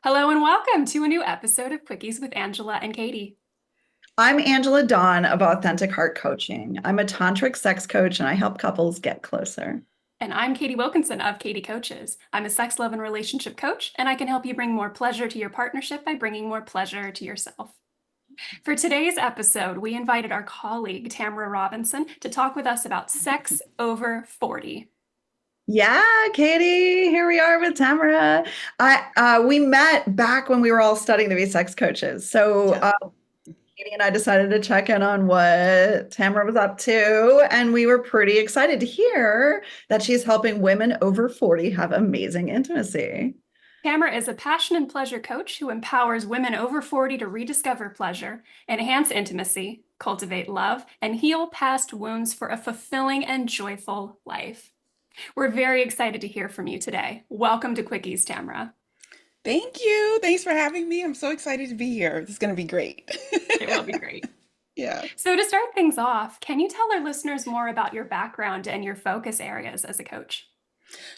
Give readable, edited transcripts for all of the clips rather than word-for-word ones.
Hello and welcome to a new episode of Quickies with Angela and Katie. I'm Angela Dawn of Authentic Heart Coaching. I'm a tantric sex coach and I help couples get closer. And I'm Katie Wilkinson of Katie Coaches. I'm a sex, love, and relationship coach, and I can help you bring more pleasure to your partnership by bringing more pleasure to yourself. For today's episode, we invited our colleague, Tamara Robinson, to talk with us about sex over 40. Yeah, Katie, here we are with Tamara. We met back when we were all studying to be sex coaches. So Yep. Katie and I decided to check in on what Tamara was up to, and we were pretty excited to hear that she's helping women over 40 have amazing intimacy. Tamara is a passion and pleasure coach who empowers women over 40 to rediscover pleasure, enhance intimacy, cultivate love, and heal past wounds for a fulfilling and joyful life. We're very excited to hear from you today. Welcome to Quickies, Tamara. Thank you. Thanks for having me. I'm so excited to be here. This is going to be great. It will be great. Yeah. So, to start things off, can you tell our listeners more about your background and your focus areas as a coach?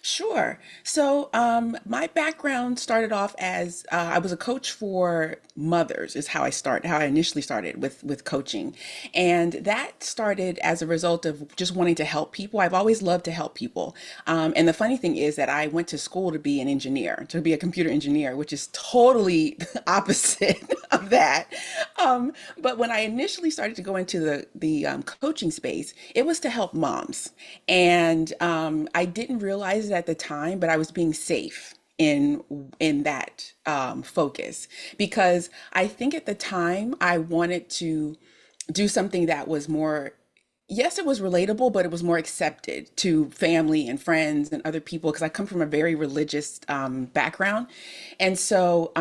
Sure. My background started off as I was a coach for mothers, is how I initially started with coaching, and that started as a result of just wanting to help people. I've always loved to help people, and the funny thing is that I went to school to be an engineer, to be a computer engineer, which is totally the opposite of that. But when I initially started to go into the coaching space, it was to help moms, and I didn't realize it at the time, but I was being safe in that focus because I think at the time I wanted to do something that was more. Yes, it was relatable, but it was more accepted to family and friends and other people because I come from a very religious background. And so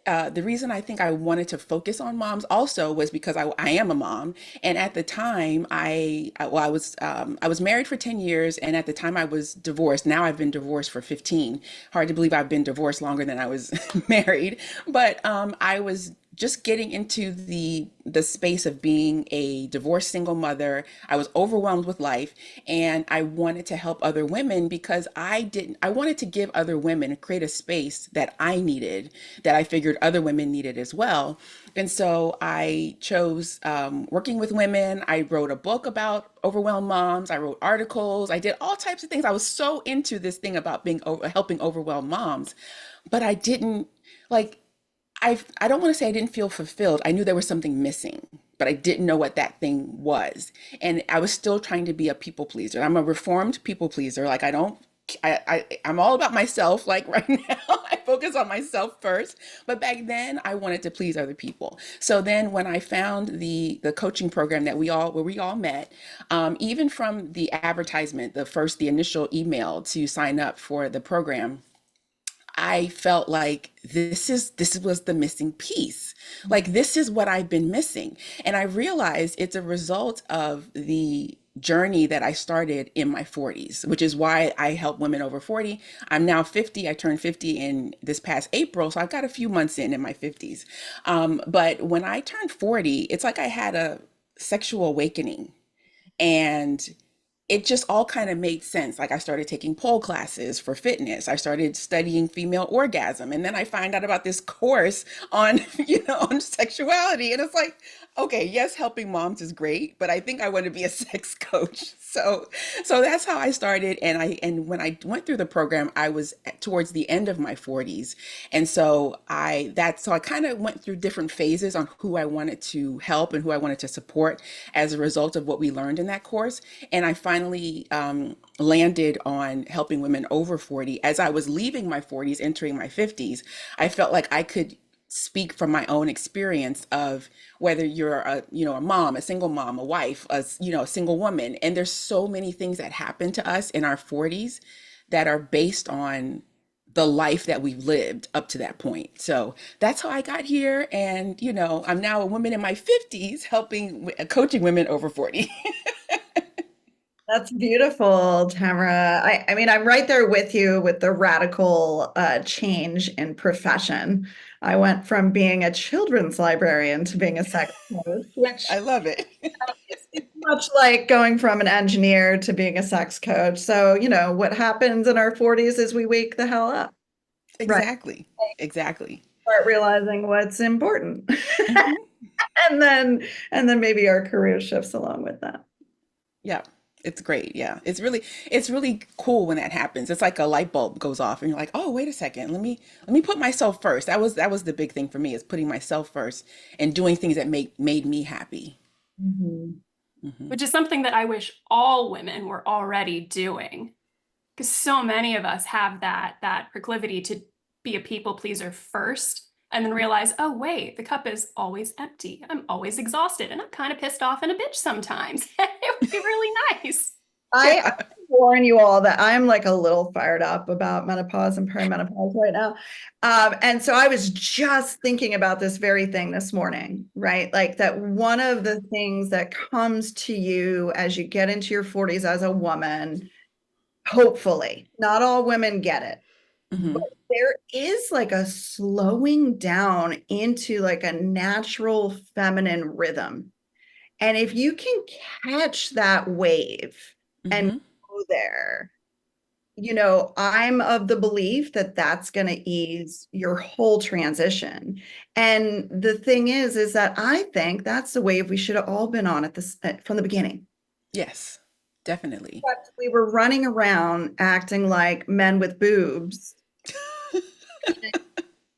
the reason I think I wanted to focus on moms also was because I am a mom, and at the time I was married for 10 years, and at the time I was divorced. Now I've been divorced for 15. Hard to believe I've been divorced longer than I was married, but I was just getting into the space of being a divorced single mother. I was overwhelmed with life, and I wanted to help other women because I wanted to give other women and create a space that I needed, that I figured other women needed as well. And so I chose working with women. I wrote a book about overwhelmed moms. I wrote articles. I did all types of things. I was so into this thing about helping overwhelmed moms, but I didn't like I don't want to say I didn't feel fulfilled. I knew there was something missing, but I didn't know what that thing was. And I was still trying to be a people pleaser. I'm a reformed people pleaser. Like I don't I'm all about myself. Like right now, I focus on myself first. But back then, I wanted to please other people. So then, when I found the coaching program that where we all met, even from the advertisement, the initial email to sign up for the program, I felt like this was the missing piece. Like this is what I've been missing. And I realized it's a result of the journey that I started in my 40s, which is why I help women over 40. I'm now 50. I turned 50 in this past April, so I've got a few months in my 50s. But when I turned 40, it's like I had a sexual awakening, and it just all kind of made sense. Like I started taking pole classes for fitness. I started studying female orgasm. And then I find out about this course on, on sexuality. And it's like, okay, yes, helping moms is great, but I think I want to be a sex coach. So that's how I started. And when I went through the program, I was towards the end of my 40s. And so I kind of went through different phases on who I wanted to help and who I wanted to support as a result of what we learned in that course. And I finally landed on helping women over 40. As I was leaving my 40s, entering my 50s, I felt like I could speak from my own experience of whether you're a mom, a single mom, a wife, a single woman. And there's so many things that happen to us in our 40s that are based on the life that we've lived up to that point. So that's how I got here. And, I'm now a woman in my 50s coaching women over 40. That's beautiful, Tamara. I mean, I'm right there with you with the radical change in profession. I went from being a children's librarian to being a sex coach, which I love it. is much like going from an engineer to being a sex coach. So, what happens in our 40s is we wake the hell up. right? Exactly. Exactly. Start realizing what's important. Hmm. And then maybe our career shifts along with that. Yeah. It's great. Yeah. It's really cool when that happens. It's like a light bulb goes off and you're like, "Oh, wait a second. Let me put myself first." That was the big thing for me, is putting myself first and doing things that made me happy. Mhm. Hmm. which is something that I wish all women were already doing. Because so many of us have that proclivity to be a people pleaser first and then realize, oh wait, the cup is always empty. I'm always exhausted and I'm kind of pissed off and a bitch sometimes. It would be really nice. I Yeah. warn you all that I'm like a little fired up about menopause and perimenopause right now. And so I was just thinking about this very thing this morning, right? Like that one of the things that comes to you as you get into your 40s as a woman, hopefully, not all women get it, but Hmm. there is like a slowing down into like a natural feminine rhythm. And if you can catch that wave and Hmm. go there, I'm of the belief that that's going to ease your whole transition. And the thing is that I think that's the wave we should have all been on at this from the beginning. Yes, definitely. But we were running around acting like men with boobs,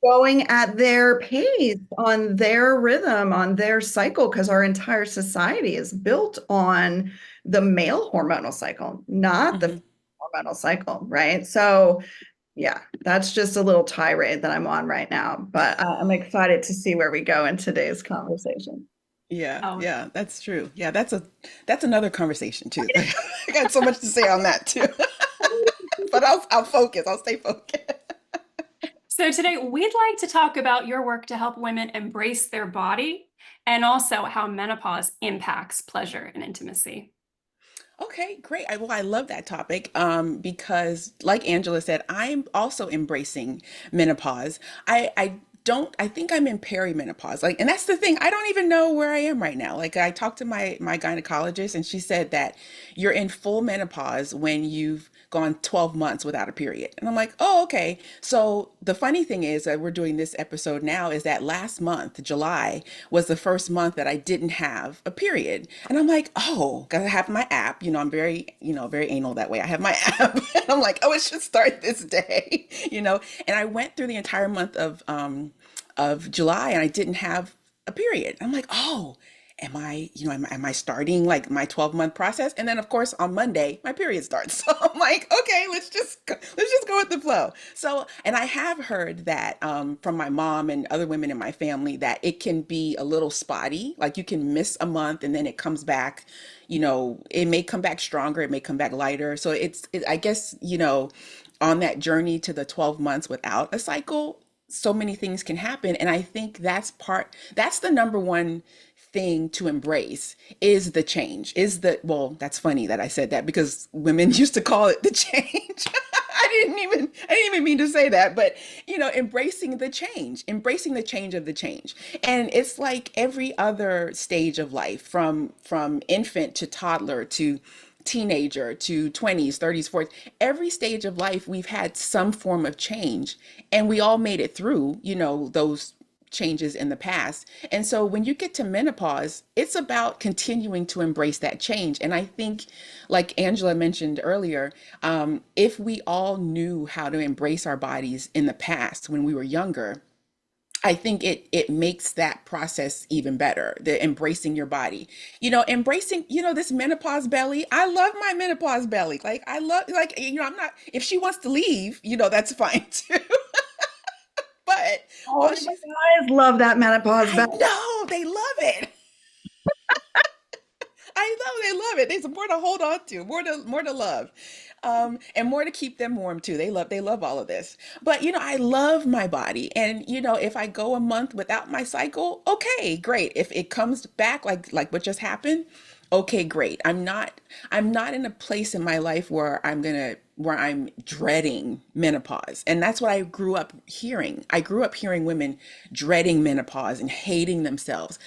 going at their pace, on their rhythm, on their cycle, because our entire society is built on the male hormonal cycle, not the Hmm. female hormonal cycle, right? So, yeah, that's just a little tirade that I'm on right now, but I'm excited to see where we go in today's conversation. Yeah, Oh, yeah, that's true. Yeah, that's another conversation too. I got so much to say on that too. But I'll focus. I'll stay focused. so today we'd like to talk about your work to help women embrace their body and also how menopause impacts pleasure and intimacy. Okay, great. I love that topic because, like Angela said, I'm also embracing menopause. I don't. I think I'm in perimenopause. Like, and that's the thing. I don't even know where I am right now. Like, I talked to my gynecologist, and she said that you're in full menopause when you've gone 12 months without a period. And I'm like, oh, okay. So the funny thing is that we're doing this episode now is that last month, July, was the first month that I didn't have a period. And I'm like, oh, because I have my app. I'm very, very anal that way. I have my app. And I'm like, oh, it should start this day, And I went through the entire month of July and I didn't have a period. I'm like, oh, am I starting like my 12-month process? And then of course on Monday my period starts. So I'm like, okay, let's just go with the flow. So, and I have heard that from my mom and other women in my family that it can be a little spotty. Like you can miss a month and then it comes back. It may come back stronger, it may come back lighter. So I guess, on that journey to the 12 months without a cycle, so many things can happen. And I think that's the number one thing to embrace is the change. Well, that's funny that I said that because women used to call it the change. I didn't even mean to say that, but embracing the change of the change. And it's like every other stage of life, from infant to toddler to teenager to 20s, 30s, 40s, every stage of life, we've had some form of change and we all made it through, those changes in the past. And so when you get to menopause, it's about continuing to embrace that change. And I think, like Angela mentioned earlier, if we all knew how to embrace our bodies in the past when we were younger, I think it makes that process even better. The embracing your body, embracing, this menopause belly. I love my menopause belly. Like I love, like, I'm not, if she wants to leave, that's fine too. But Oh, while the she's, guys love that menopause I back. know they love it. I know they love it. There's more to hold on to, more to love, and more to keep them warm too. They love all of this. But I love my body, and if I go a month without my cycle, okay, great. If it comes back like what just happened, okay, great. I'm not in a place in my life where I'm dreading menopause. And that's what I grew up hearing. I grew up hearing women dreading menopause and hating themselves.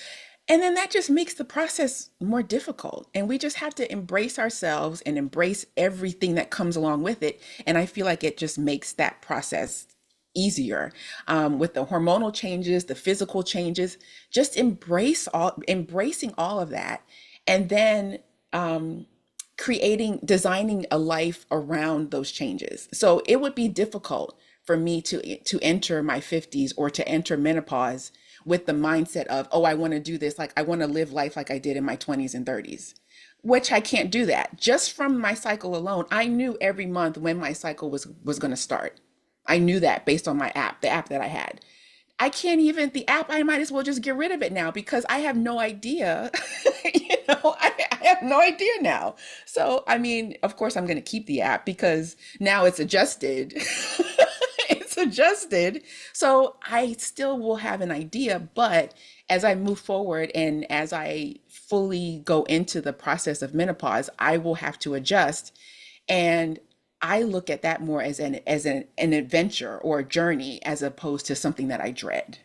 And then that just makes the process more difficult. And we just have to embrace ourselves and embrace everything that comes along with it. And I feel like it just makes that process easier with the hormonal changes, the physical changes. Just embracing all of that, and then designing a life around those changes. So it would be difficult for me to enter my 50s or to enter menopause with the mindset of, oh, I want to do this, like I want to live life like I did in my 20s and 30s, which I can't do that. Just from my cycle alone, I knew every month when my cycle was going to start. I knew that based on my app, the app that I had. I can't even, the app, I might as well just get rid of it now because I have no idea. I have no idea now. So, I mean, of course, I'm going to keep the app because now it's adjusted. It's adjusted. So I still will have an idea, but as I move forward and as I fully go into the process of menopause, I will have to adjust. And I look at that more as an adventure or a journey as opposed to something that I dread.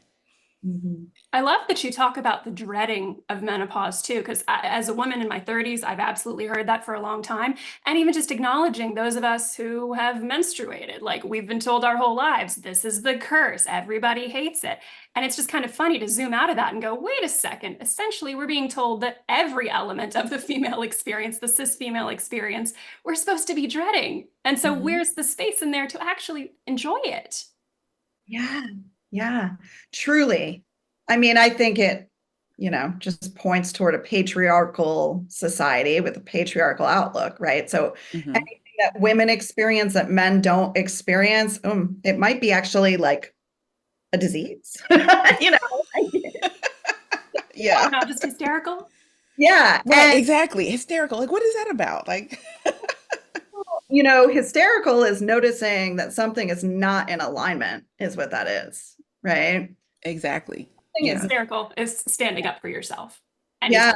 Mhm. I love that you talk about the dreading of menopause too, because as a woman in my 30s, I've absolutely heard that for a long time. And even just acknowledging those of us who have menstruated, like we've been told our whole lives, this is the curse, everybody hates it. And it's just kind of funny to zoom out of that and go, wait a second, essentially, we're being told that every element of the female experience, the cis female experience, we're supposed to be dreading. And so, Mhm. where's the space in there to actually enjoy it? Yeah, yeah, truly. I mean, I think it, just points toward a patriarchal society with a patriarchal outlook, right? So Mhm. anything that women experience that men don't experience, it might be actually like a disease, you know? Yeah. We're not just hysterical. Yeah, Right, and exactly. Hysterical. Like, what is that about? Like, hysterical is noticing that something is not in alignment, is what that is, right? exactly. Thing is, Yeah. Hysterical is standing up for yourself yeah. anytime.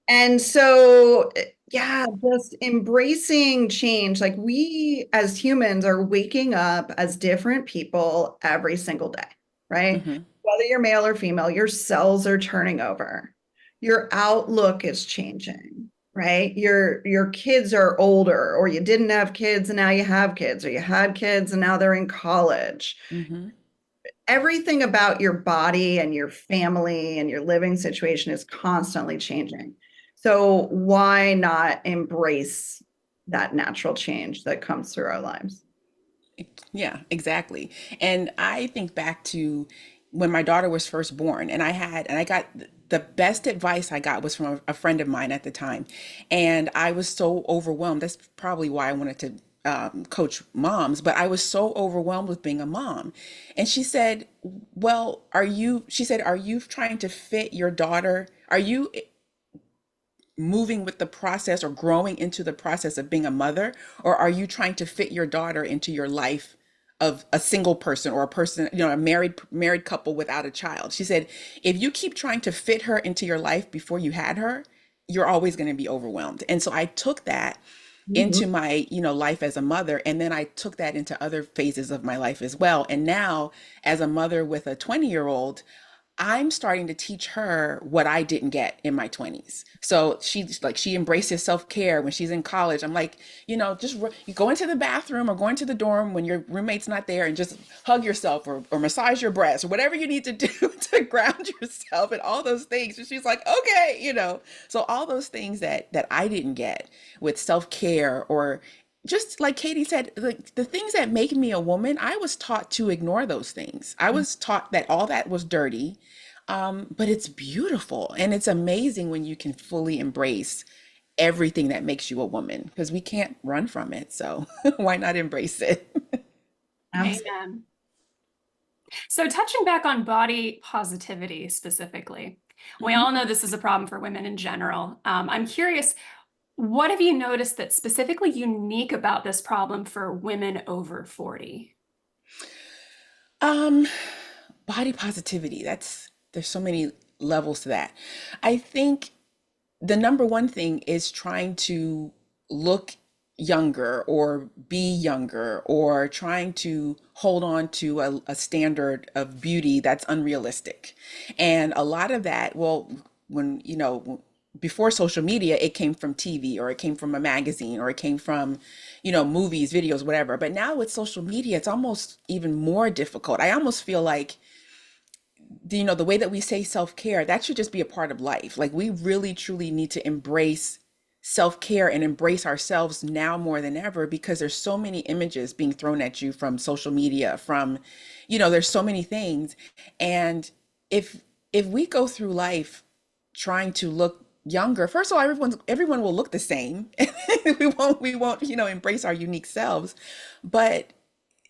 And so, yeah, just embracing change. Like we as humans are waking up as different people every single day, right? Mhm. Whether you're male or female, your cells are turning over. Your outlook is changing, right? Your kids are older, or you didn't have kids and now you have kids, or you had kids and now they're in college. Mhm. Everything about your body and your family and your living situation is constantly changing. So why not embrace that natural change that comes through our lives? Yeah, exactly. And I think back to when my daughter was first born, and I got the best advice I got was from a friend of mine at the time. And I was so overwhelmed. That's probably why I wanted to coach moms, but I was so overwhelmed with being a mom. And she said, well, she said, are you trying to fit your daughter? Are you moving with the process or growing into the process of being a mother, or are you trying to fit your daughter into your life of a single person or a person, a married couple without a child? She said, if you keep trying to fit her into your life before you had her, you're always going to be overwhelmed. And so I took that Mhm. into my life as a mother, and then I took that into other phases of my life as well. And now as a mother with a 20-year-old, I'm starting to teach her what I didn't get in my 20s. So she embraces self-care when she's in college. I'm like, you go into the bathroom or go into the dorm when your roommate's not there and just hug yourself or massage your breasts or whatever you need to do to ground yourself and all those things. And she's like, okay. So all those things that I didn't get with self-care, or just like Katie said, like the things that make me a woman, I was taught to ignore those things. I was taught that all that was dirty, but it's beautiful and it's amazing when you can fully embrace everything that makes you a woman, because we can't run from it. So why not embrace it? Absolutely. Amen. So, touching back on body positivity specifically, we Mhm. all know this is a problem for women in general. I'm curious, what have you noticed that's specifically unique about this problem for women over 40? Um, Body positivity. There's so many levels to that. I think the number one thing is trying to look younger or be younger, or trying to hold on to a standard of beauty that's unrealistic. And a lot of that, well, when before social media, it came from TV, or it came from a magazine, or it came from, movies, videos, whatever. But now with social media, it's almost even more difficult. I almost feel like the way that we say self-care, that should just be a part of life. Like, we really truly need to embrace self-care and embrace ourselves now more than ever, because there's so many images being thrown at you from social media, from, there's so many things. And if we go through life trying to look younger, first of all, everyone will look the same. We won't embrace our unique selves. But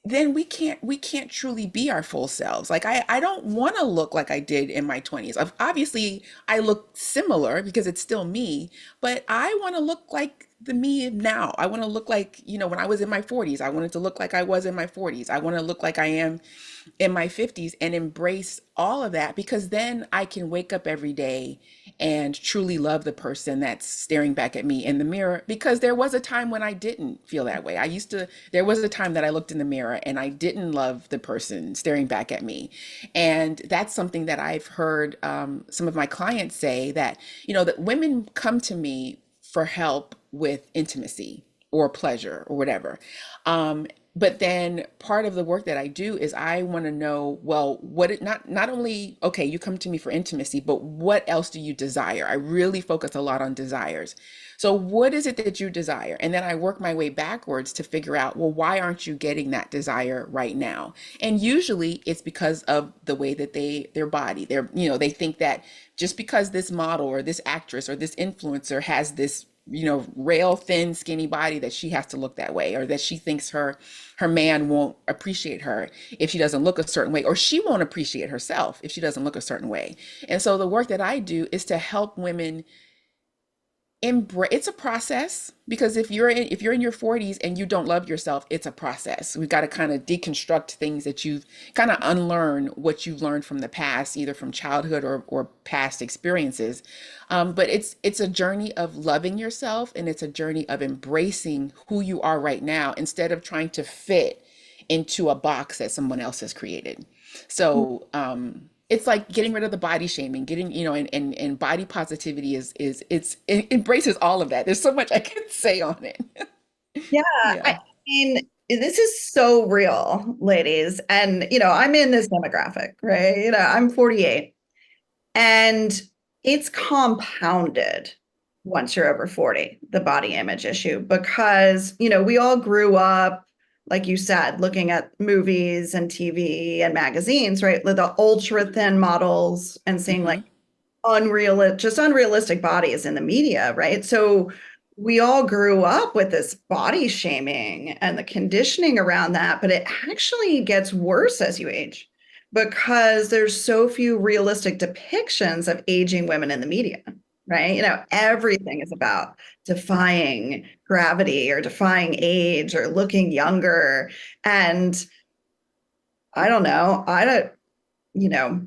then we can't truly be our full selves. Like, I don't want to look like I did in my 20s. Obviously, I look similar because it's still me, but I want to look like the me now. I want to look like, when I was in my 40s. I wanted to look like I was in my 40s. I want to look like I am in my 50s, and embrace all of that, because then I can wake up every day and truly love the person that's staring back at me in the mirror. Because there was a time when I didn't feel that way. There was a time that I looked in the mirror and I didn't love the person staring back at me. And that's something that I've heard some of my clients say, that, that women come to me for help with intimacy or pleasure or whatever. But then part of the work that I do is I want to know, well, not only, okay, you come to me for intimacy, but what else do you desire? I really focus a lot on desires. So what is it that you desire? And then I work my way backwards to figure out, well, why aren't you getting that desire right now? And usually it's because of the way that their body, they think that just because this model or this actress or this influencer has this rail thin skinny body, that she has to look that way, or that she thinks her man won't appreciate her if she doesn't look a certain way, or she won't appreciate herself if she doesn't look a certain way. And so the work that I do is to help women embrace. It's a process, because if you're in your 40s and you don't love yourself, it's a process. We've got to kind of deconstruct things that you've kind of unlearn what you've learned from the past, either from childhood or past experiences. But it's a journey of loving yourself, and it's a journey of embracing who you are right now, instead of trying to fit into a box that someone else has created. So it's like getting rid of the body shaming, getting, and body positivity it embraces all of that. There's so much I can say on it. Yeah, Yeah. I mean, this is so real, ladies. And, I'm in this demographic, right? I'm 48, and it's compounded once you're over 40, the body image issue, because, we all grew up, like you said, looking at movies and TV and magazines, right? The ultra thin models, and seeing like Hmm. unrealistic bodies in the media, right? So we all grew up with this body shaming and the conditioning around that, but it actually gets worse as you age, because there's so few realistic depictions of aging women in the media, right? Everything is about defying gravity or defying age or looking younger. And I don't know, you know,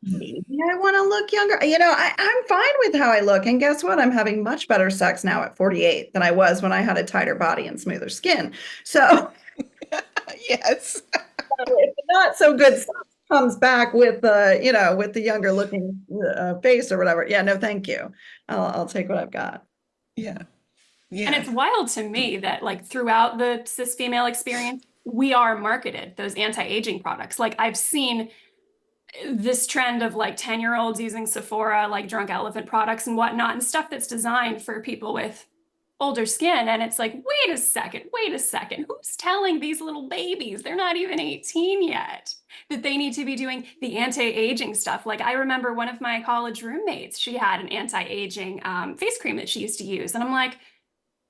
maybe I want to look younger. I'm fine with how I look. And guess what? I'm having much better sex now at 48 than I was when I had a tighter body and smoother skin. So Yes. if the not so good stuff comes back with with the younger looking face or whatever. Yeah, no, thank you. I'll take what I've got. Yeah. And Yeah. it's wild to me that like throughout the cis female experience, we are marketed those anti-aging products. Like I've seen this trend of like 10-year-olds using Sephora, like drunk elephant products and whatnot, and stuff that's designed for people with older skin. And it's like, wait a second. Who's telling these little babies, they're not even 18 yet, that they need to be doing the anti-aging stuff? Like I remember one of my college roommates, she had an anti-aging face cream that she used to use. And I'm like,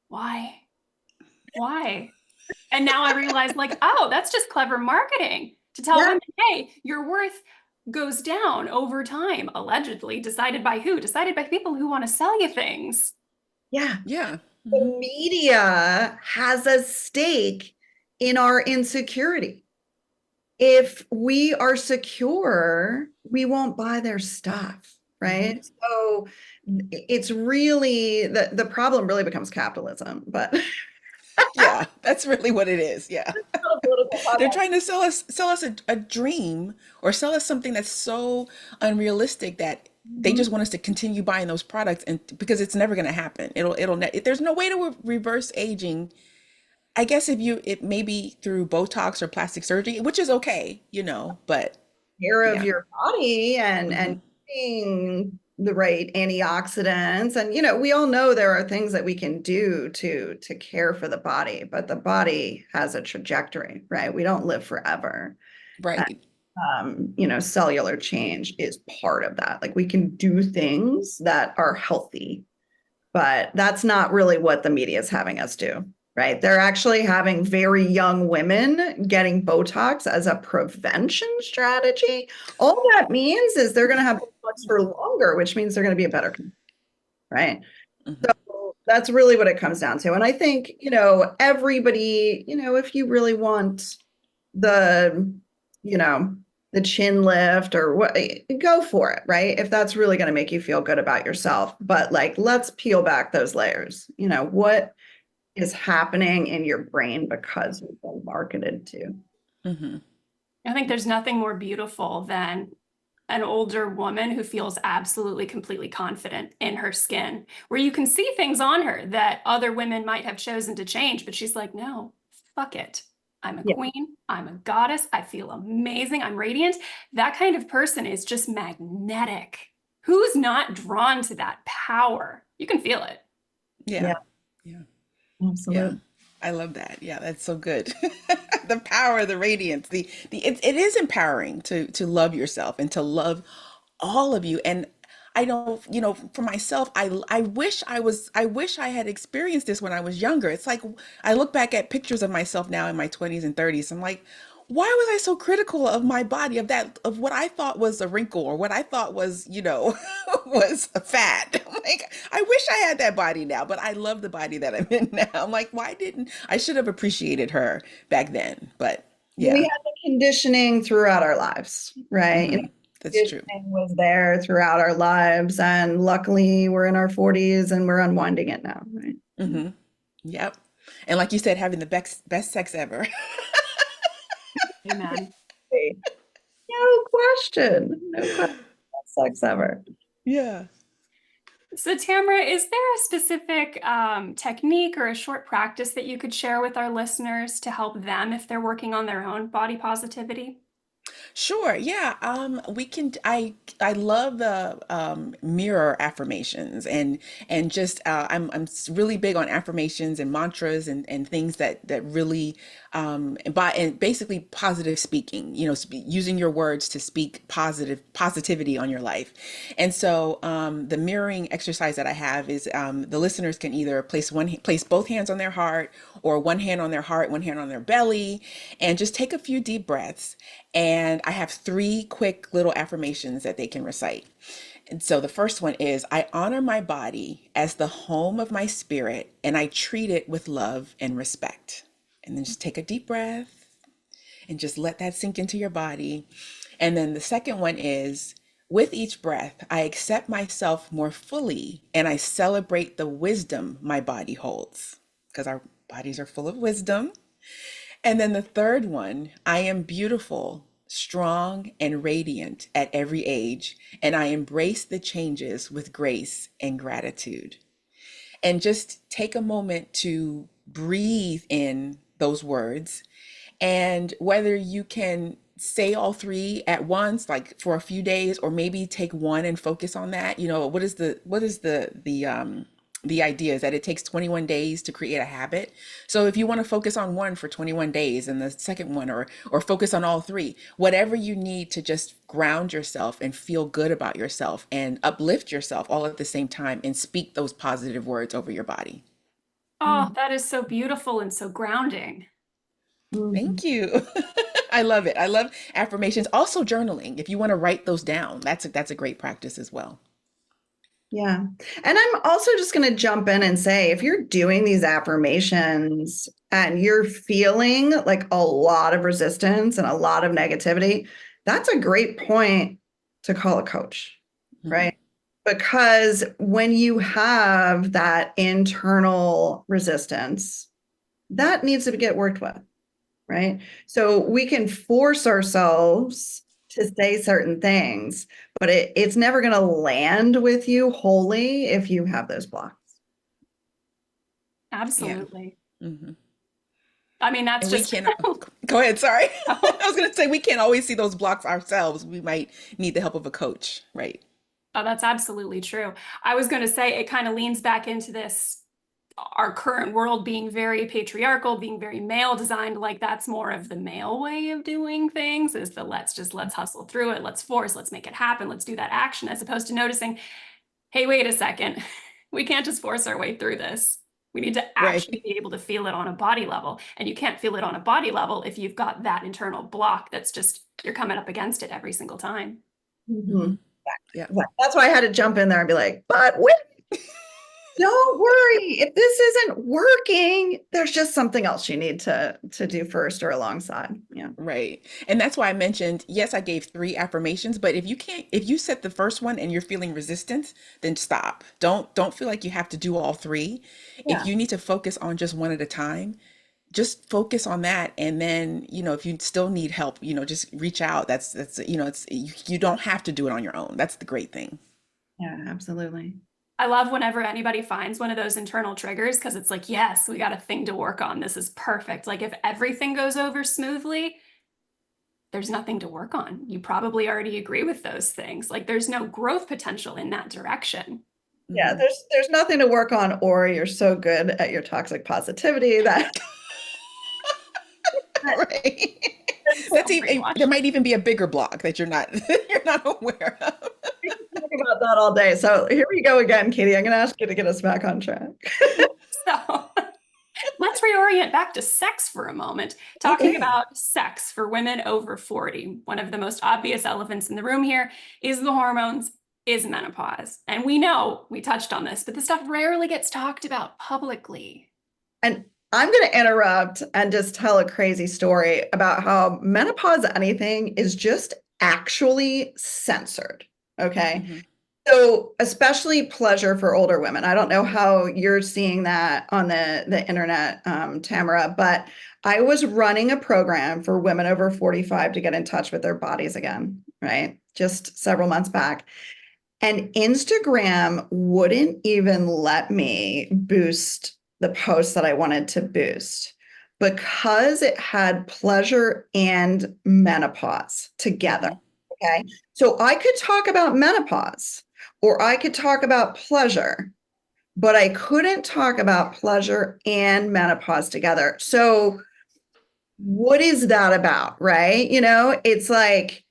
why? Why? And now I realize, like, oh, that's just clever marketing to tell Yeah, women, hey, your worth goes down over time, allegedly. Decided by who? Decided by people who want to sell you things. yeah. Yeah. Hmm. The media has a stake in our insecurity. If we are secure, we won't buy their stuff, Hmm. right? So it's really the problem really becomes capitalism, but Yeah, that's really what it is. Yeah. not a political They're podcast. trying to sell us a dream, or sell us something that's so unrealistic that they Mhm. just want us to continue buying those products, and because it's never going to happen. There's no way to reverse aging. I guess if you, it may be through Botox or plastic surgery, which is okay, but Care of yeah. your body and Hmm. using the right antioxidants. And we all know there are things that we can do to care for the body, but the body has a trajectory, right? We don't live forever. And, Right. cellular change is part of that. Like we can do things that are healthy, but that's not really what the media is having us do, right? They're actually having very young women getting Botox as a prevention strategy. All that means is they're going to have Botox for longer, which means they're going to be a better, right? Hmm. So that's really what it comes down to. And I think, everybody, if you really want the, you know, the chin lift or what, go for it, right? If that's really going to make you feel good about yourself. But like, let's peel back those layers. What is happening in your brain because you've been marketed to? Hmm. I think there's nothing more beautiful than an older woman who feels absolutely completely confident in her skin, where you can see things on her that other women might have chosen to change, but she's like, no, fuck it. I'm a Yeah. queen. I'm a goddess. I feel amazing. I'm radiant. That kind of person is just magnetic. Who's not drawn to that power? You can feel it. Yeah. Yeah, Yeah. Yeah. absolutely. I love that. Yeah, that's so good. The power, the radiance, it is empowering to love yourself and to love all of you. And I know, for myself, I wish I had experienced this when I was younger. It's like I look back at pictures of myself now in my 20s and 30s. I'm like, why was I so critical of my body, of what I thought was a wrinkle or what I thought was, was a fat? I'm like, I wish I had that body now, but I love the body that I'm in now. I'm like, why didn't I should have appreciated her back then? But We yeah. had the conditioning throughout our lives, right? Hmm. That's true. Conditioning was there throughout our lives, and luckily we're in our 40s and we're unwinding it now, right? Hmm. Yep. And like you said, having the best sex ever. Amen. Hey, no question. No question. Best sex ever. Yeah. So, Tamara, is there a specific technique or a short practice that you could share with our listeners to help them if they're working on their own body positivity? Sure. Yeah. We can. I love the mirror affirmations, and just really big on affirmations and mantras and things that really and basically positive speaking. Using your words to speak positivity on your life. And so the mirroring exercise that I have is the listeners can either place both hands on their heart, or one hand on their heart, one hand on their belly, and just take a few deep breaths. And I have three quick little affirmations that they can recite. And so the first one is, I honor my body as the home of my spirit, and I treat it with love and respect. And then just take a deep breath and just let that sink into your body. And then the second one is, with each breath, I accept myself more fully and I celebrate the wisdom my body holds, because our bodies are full of wisdom. And then the third one, I am beautiful, strong, and radiant at every age, and I embrace the changes with grace and gratitude. And just take a moment to breathe in those words. And whether you can say all three at once, like for a few days, or maybe take one and focus on that. The idea is that it takes 21 days to create a habit. So if you want to focus on one for 21 days and the second one, or focus on all three, whatever you need to just ground yourself and feel good about yourself and uplift yourself all at the same time, and speak those positive words over your body. Oh, that is so beautiful and so grounding. Mhm. Thank you. I love it. I love affirmations. Also journaling. If you want to write those down, that's a great practice as well. Yeah. And I'm also just going to jump in and say, if you're doing these affirmations and you're feeling like a lot of resistance and a lot of negativity, that's a great point to call a coach, Mhm. right? Because when you have that internal resistance, that needs to get worked with, right? So we can force ourselves to say certain things, but it's never going to land with you wholly if you have those blocks. Yeah. Absolutely. Hmm. I mean, that's And we just, can go ahead. Sorry. I oh, was going to say we can't always see those blocks ourselves. We might need the help of a coach, right? that's absolutely true. I was going to say it kind of leans back into this, our current world being very patriarchal, being very male designed, like that's more of the male way of doing things, is the let's hustle through it, let's force, let's make it happen, let's do that action, as opposed to noticing, hey, wait a second, we can't just force our way through this. We need to actually Right. be able to feel it on a body level. And you can't feel it on a body level if you've got that internal block that's just, you're coming up against it every single time. Mm-hmm. Hmm. Yeah. That's why I had to jump in there and be like, but wait, don't worry. If this isn't working, there's just something else you need to do first or alongside. Yeah. Right. And that's why I mentioned, yes, I gave three affirmations, but if you set the first one and you're feeling resistance, then stop. Don't feel like you have to do all three. If Yeah. you need to focus on just one at a time, just focus on that. And then, if you still need help, just reach out. You don't have to do it on your own. That's the great thing. Yeah, absolutely. I love whenever anybody finds one of those internal triggers because it's like, yes, we got a thing to work on. This is perfect. Like if everything goes over smoothly, there's nothing to work on. You probably already agree with those things. Like there's no growth potential in that direction. Yeah, Hmm. there's nothing to work on, or you're so good at your toxic positivity that Right. It's That's so even, there brainwashed. might even be a bigger block that you're not you're not aware of. we can talk about that all day. So here we go again, Katie. I'm going to ask you to get us back on track. So let's reorient back to sex for a moment. Talking Okay. about sex for women over 40. One of the most obvious elephants in the room here is the hormones, is menopause. And we know we touched on this, but this stuff rarely gets talked about publicly. And I'm going to interrupt and just tell a crazy story about how menopause anything is just actually censored. Okay. Hmm. So, especially pleasure for older women. I don't know how you're seeing that on the internet, Tamara, but I was running a program for women over 45 to get in touch with their bodies again, right? Just several months back. And Instagram wouldn't even let me boost the posts that I wanted to boost because it had pleasure and menopause together. Hmm. Okay. So I could talk about menopause or I could talk about pleasure, but I couldn't talk about pleasure and menopause together. So what is that about? Right. It's like,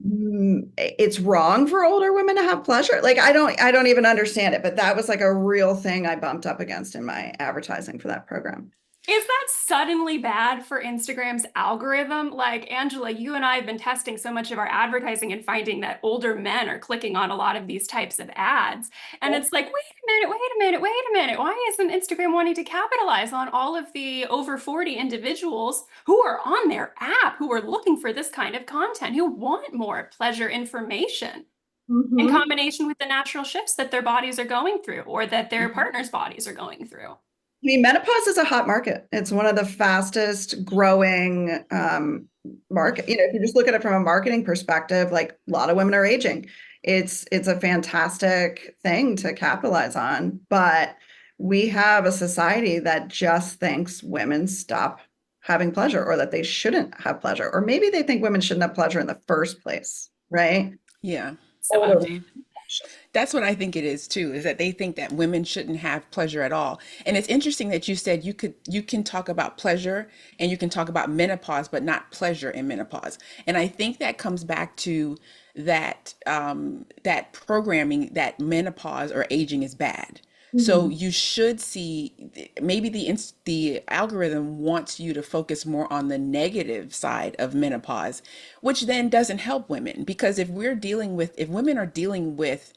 it's wrong for older women to have pleasure. Like I don't even understand it, but that was like a real thing I bumped up against in my advertising for that program. Is that suddenly bad for Instagram's algorithm? Like, Angela, you and I have been testing so much of our advertising and finding that older men are clicking on a lot of these types of ads. And it's like, wait a minute, wait a minute, wait a minute. Why isn't Instagram wanting to capitalize on all of the over 40 individuals who are on their app, who are looking for this kind of content, who want more pleasure information in Mm-hmm. combination with the natural shifts that their bodies are going through or that their Hmm. partner's bodies are going through? I mean, menopause is a hot market. It's one of the fastest growing market. If you just look at it from a marketing perspective, like a lot of women are aging. It's a fantastic thing to capitalize on. But we have a society that just thinks women stop having pleasure or that they shouldn't have pleasure. Or maybe they think women shouldn't have pleasure in the first place, right? Yeah. So Older outdated. That's what I think it is too, is that they think that women shouldn't have pleasure at all. And it's interesting that you said you can talk about pleasure and you can talk about menopause, but not pleasure in menopause. And I think that comes back to that programming that menopause or aging is bad. So Mhm. you should see maybe the algorithm wants you to focus more on the negative side of menopause, which then doesn't help women because if women are dealing with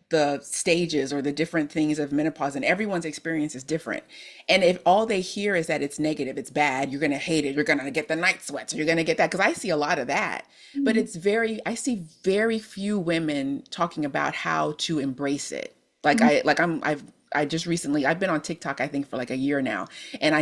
the stages or the different things of menopause and everyone's experience is different, and if all they hear is that it's negative, it's bad, you're going to hate it, you're going to get the night sweats, or you're going to get that, because I see a lot of that, but I see very few women talking about how to embrace it. like Mhm. i like i'm i've I just recently, I've been on TikTok, I think for like a year now, and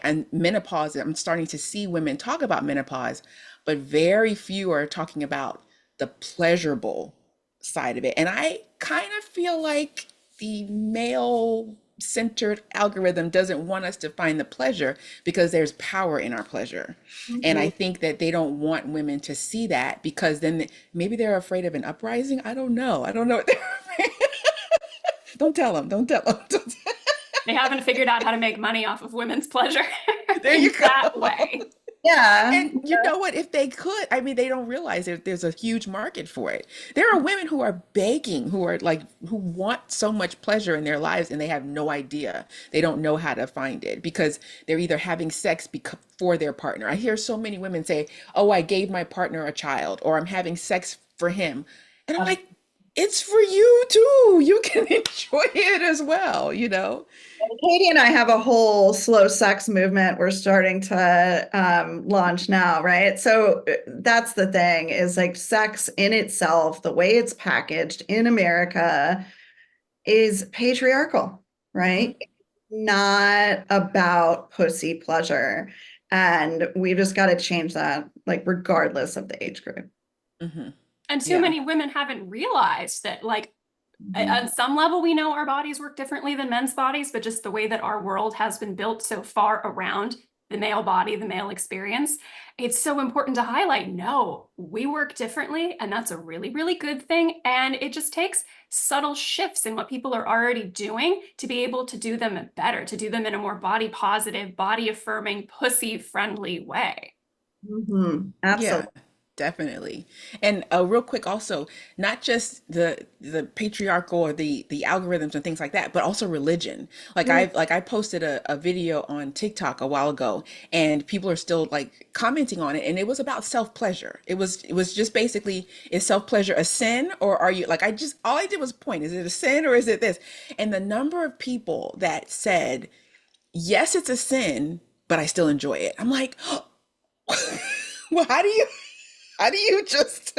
and menopause, I'm starting to see women talk about menopause, but very few are talking about the pleasurable side of it. And I kind of feel like the male centered algorithm doesn't want us to find the pleasure because there's power in our pleasure. And I Mhm. think that they don't want women to see that because then maybe they're afraid of an uprising. I don't know. I don't know what they're afraid. Don't tell them. Don't tell them. They haven't figured out how to make money off of women's pleasure There you in that go. way. Yeah. And you know what? If they could, I mean, they don't realize there's a huge market for it. There are women who are begging, who are like, who want so much pleasure in their lives and they have no idea. They don't know how to find it because they're either having sex for their partner. I hear so many women say, "Oh, I gave my partner a child," or "I'm having sex for him." And I'm like, it's for you too. You can enjoy it as well, you know? Katie and I have a whole slow sex movement we're starting to launch now, right? So that's the thing is like sex in itself, the way it's packaged in America is patriarchal, Mhm, right? Not about pussy pleasure. And we've just got to change that, like, regardless of the age group. mhm. And too Yeah. many women haven't realized that, like, Mhm. on some level, we know our bodies work differently than men's bodies, but just the way that our world has been built so far around the male body, the male experience, it's so important to highlight no, we work differently, and that's a really, really good thing. And it just takes subtle shifts in what people are already doing to be able to do them better, to do them in a more body positive, body affirming, pussy friendly way. Mhm. Yeah, Absolutely. definitely. And real quick, also, not just the patriarchal or the algorithms and things like that, but also religion. I posted a video on TikTok a while ago, and people are still like commenting on it, and it was about self-pleasure. It was just basically, is self-pleasure a sin, or are you like, I just all I did was point, is it a sin or is it this? And the number of people that said, yes, it's a sin, but I still enjoy it. I'm like, well, how do you just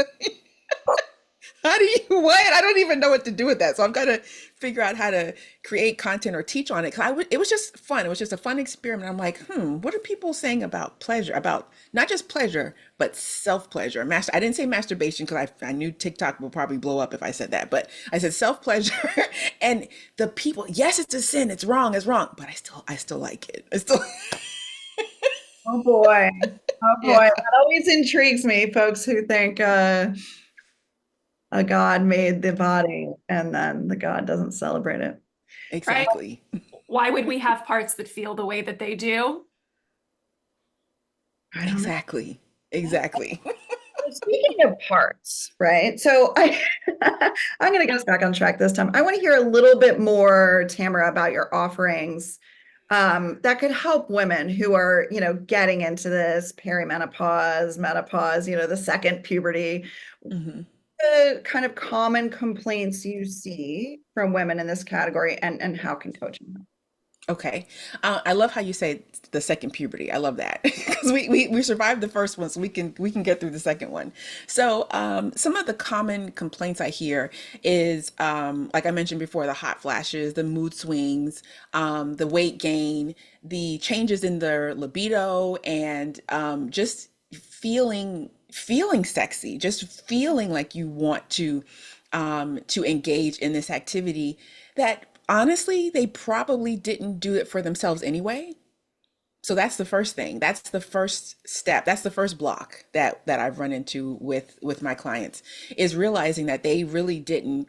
how do you what? I don't even know what to do with that. So I'm gonna figure out how to create content or teach on it. It was just fun. It was just a fun experiment. I'm like, what are people saying about pleasure? About not just pleasure, but self-pleasure. I didn't say masturbation because I knew TikTok will probably blow up if I said that, but I said self-pleasure. And the people, yes, it's a sin, it's wrong, but I still like it. I still Oh boy. Oh yeah, boy. That always intrigues me, folks who think a god made the body and then the god doesn't celebrate it. Right? exactly. Why would we have parts that feel the way that they do? I don't know. Exactly. Exactly. Speaking of parts, right? So I'm going to get us back on track this time. I want to hear a little bit more, Tamara, about your offerings that could help women who are, getting into this perimenopause, menopause, the second puberty. Mhm. The kind of common complaints you see from women in this category, and how can coaching help? Okay. I love how you say the second puberty. I love that because we survived the first one, so we can get through the second one. So some of the common complaints I hear is like I mentioned before, the hot flashes, the mood swings, the weight gain, the changes in their libido, and just feeling sexy, just feeling like you want to engage in this activity that honestly they probably didn't do it for themselves anyway. So that's the first thing. That's the first step. That's the first block that I've run into with my clients, is realizing that they really didn't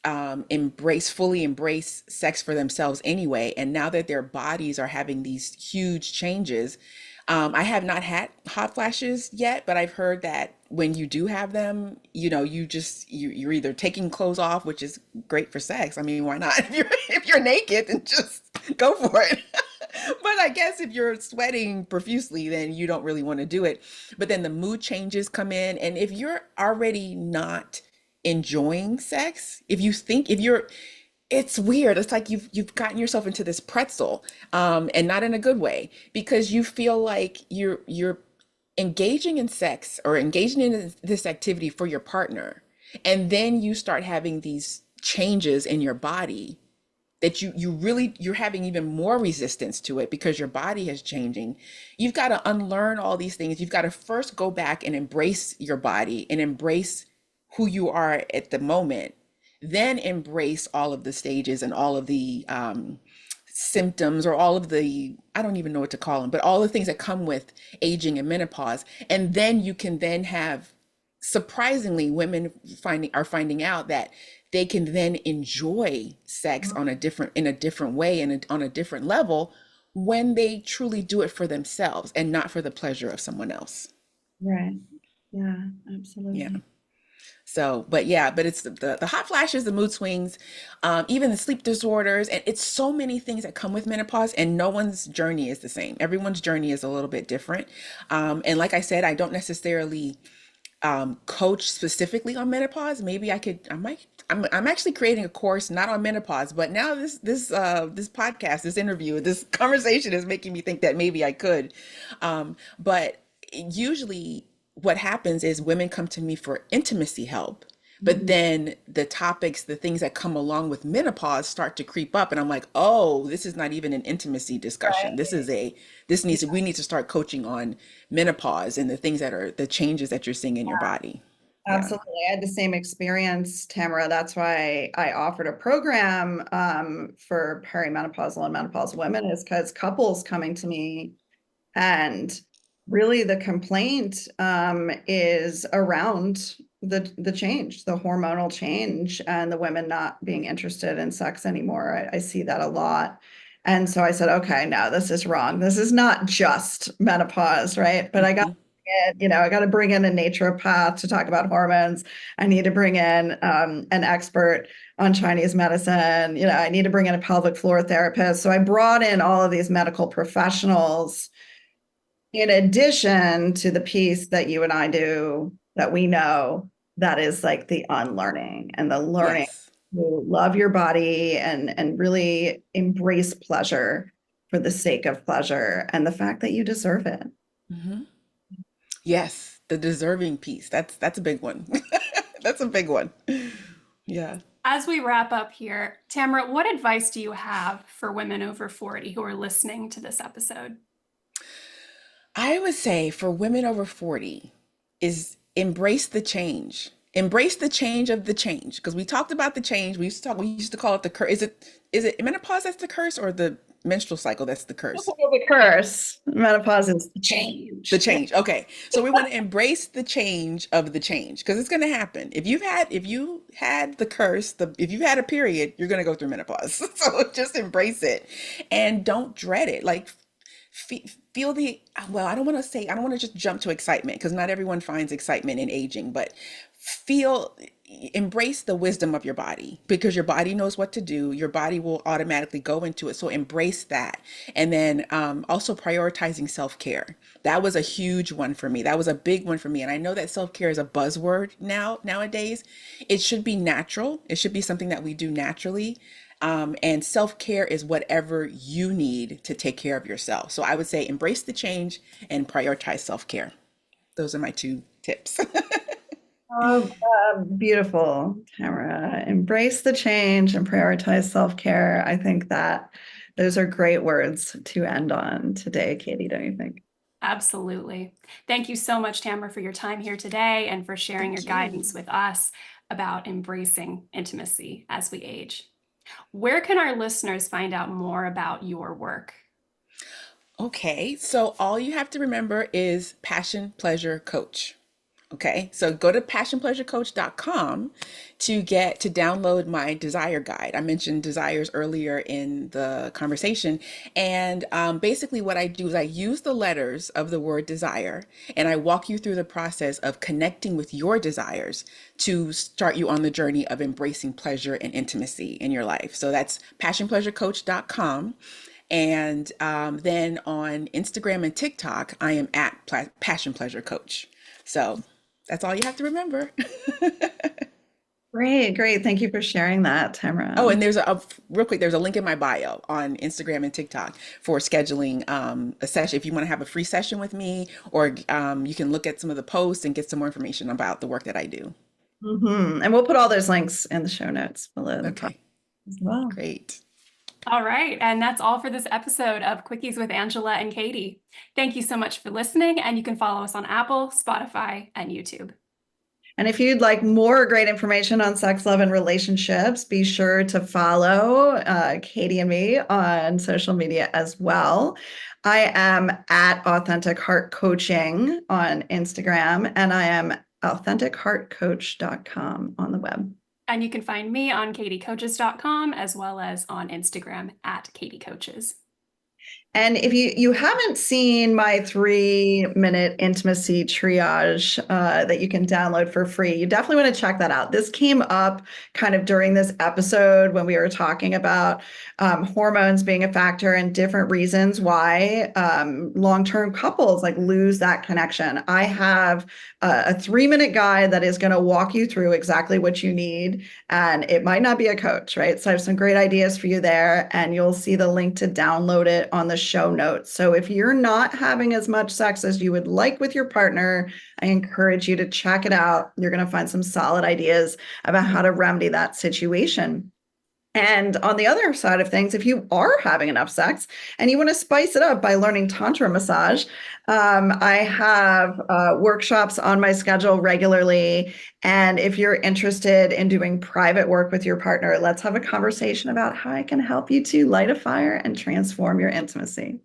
fully embrace sex for themselves anyway. And now that their bodies are having these huge changes, I have not had hot flashes yet, but I've heard that when you do have them, you're either taking clothes off, which is great for sex. I mean, why not? If you're naked, then just go for it. But I guess if you're sweating profusely, then you don't really want to do it. But then the mood changes come in, and if you're already not enjoying sex, if you're it's weird. It's like you've gotten yourself into this pretzel, and not in a good way, because you feel like you're engaging in sex or engaging in this activity for your partner, and then you start having these changes in your body that you're having even more resistance to it because your body is changing. You've got to unlearn all these things. You've got to first go back and embrace your body and embrace who you are at the moment, then embrace all of the stages and all of the symptoms, or all of the, I don't even know what to call them, but all the things that come with aging and menopause. And then you can then have, surprisingly, women finding out that they can then enjoy sex on a different in a different way and on a different level when they truly do it for themselves and not for the pleasure of someone else. Right. Yeah, Yeah. absolutely. So, but it's the hot flashes, the mood swings, even the sleep disorders, and it's so many things that come with menopause, and no one's journey is the same. Everyone's journey is a little bit different. And like I said, I don't necessarily coach specifically on menopause. Maybe I might, I'm actually creating a course not on menopause, but now this podcast, this interview, this conversation is making me think that maybe I could. But usually what happens is women come to me for intimacy help. But Mhm. then the topics, the things that come along with menopause start to creep up, and I'm like, oh, this is not even an intimacy discussion. Right. We need to start coaching on menopause and the things that are the changes that you're seeing in your body. Yeah. Absolutely. I had the same experience, Tamara. That's why I offered a program for perimenopausal and menopausal women, is because couples coming to me, and really the complaint is around the change, the hormonal change, and the women not being interested in sex anymore. I see that a lot. And so I said, okay, no, this is wrong. This is not just menopause, right? But I got Mhm. I got to bring in a naturopath to talk about hormones. I need to bring in an expert on Chinese medicine. I need to bring in a pelvic floor therapist. So I brought in all of these medical professionals in addition to the piece that you and I do, that we know, that is like the unlearning and the learning Yes. to love your body and really embrace pleasure for the sake of pleasure and the fact that you deserve it. Hmm. Yes, the deserving piece. That's a big one. That's a big one. Yeah. As we wrap up here, Tamara, what advice do you have for women over 40 who are listening to this episode? I would say for women over 40 is embrace the change. Embrace the change of the change. Because we talked about the change. We used to call it the curse. Is it menopause that's the curse, or the menstrual cycle that's the curse? The curse. Menopause is the The change. Yeah. change. Okay. So we want to embrace the change of the change, because it's going to happen. If you had the curse, if you've had a period, you're going to go through menopause. So just embrace it and don't dread it. Like, feel the, well, I don't want to just jump to excitement, because not everyone finds excitement in aging, but feel, embrace the wisdom of your body, because your body knows what to do. Your body will automatically go into it. So embrace that. And then also prioritizing self-care. That was a huge one for me. That was a big one for me. And I know that self-care is a buzzword nowadays. It should be natural. It should be something that we do naturally. And self-care is whatever you need to take care of yourself. So I would say embrace the change and prioritize self-care. Those are my two tips. Oh, beautiful, Tamara. Embrace the change and prioritize self-care. I think that those are great words to end on today, Katie, don't you think? Absolutely. Thank you so much, Tamara, for your time here today and for sharing your Thank you. guidance with us about embracing intimacy as we age. Where can our listeners find out more about your work? Okay, so all you have to remember is Passion Pleasure Coach. Okay, so go to passionpleasurecoach.com to download my desire guide. I mentioned desires earlier in the conversation, and basically what I do is I use the letters of the word desire, and I walk you through the process of connecting with your desires to start you on the journey of embracing pleasure and intimacy in your life. So that's passionpleasurecoach.com. And then on Instagram and TikTok, I am at Passion Pleasure Coach. So that's all you have to remember. Great, great. Thank you for sharing that, Oh, Tamara. and real quick, there's a link in my bio on Instagram and TikTok for scheduling a session. If you want to have a free session with me, or you can look at some of the posts and get some more information about the work that I do. And we'll put all those links in the show notes below the podcast Okay, as well. great. All right. And that's all for this episode of Quickies with Angela and Caity. Thank you so much for listening. And you can follow us on Apple, Spotify, and YouTube. And if you'd like more great information on sex, love, and relationships, be sure to follow Caity and me on social media as well. I am at Authentic Heart Coaching on Instagram, and I am AuthenticHeartCoach.com on the web. And you can find me on CaityCoaches.com as well as on Instagram at CaityCoaches. And if you haven't seen my 3-minute intimacy triage that you can download for free, you definitely want to check that out. This came up kind of during this episode when we were talking about hormones being a factor and different reasons why long-term couples like lose that connection. I have a 3-minute guide that is going to walk you through exactly what you need. And it might not be a coach, right? So I have some great ideas for you there, and you'll see the link to download it on the show notes. So if you're not having as much sex as you would like with your partner, I encourage you to check it out. You're going to find some solid ideas about how to remedy that situation. And on the other side of things, if you are having enough sex and you want to spice it up by learning Tantra massage, I have workshops on my schedule regularly. And if you're interested in doing private work with your partner, let's have a conversation about how I can help you to light a fire and transform your intimacy.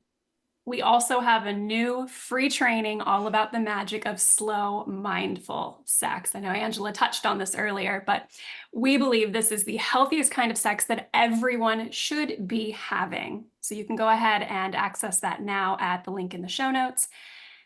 We also have a new free training all about the magic of slow, mindful sex. I know Angela touched on this earlier, but we believe this is the healthiest kind of sex that everyone should be having. So you can go ahead and access that now at the link in the show notes.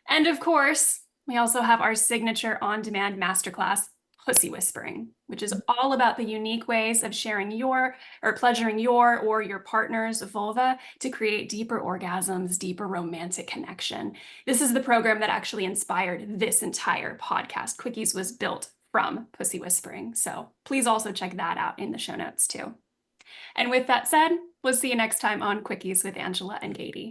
And of course, we also have our signature on-demand masterclass, Pussy Whispering, which is all about the unique ways of sharing your or pleasuring your or your partner's vulva to create deeper orgasms, deeper romantic connection. This is the program that actually inspired this entire podcast. Quickies was built from Pussy Whispering. So please also check that out in the show notes too. And with that said, we'll see you next time on Quickies with Angela and Caity.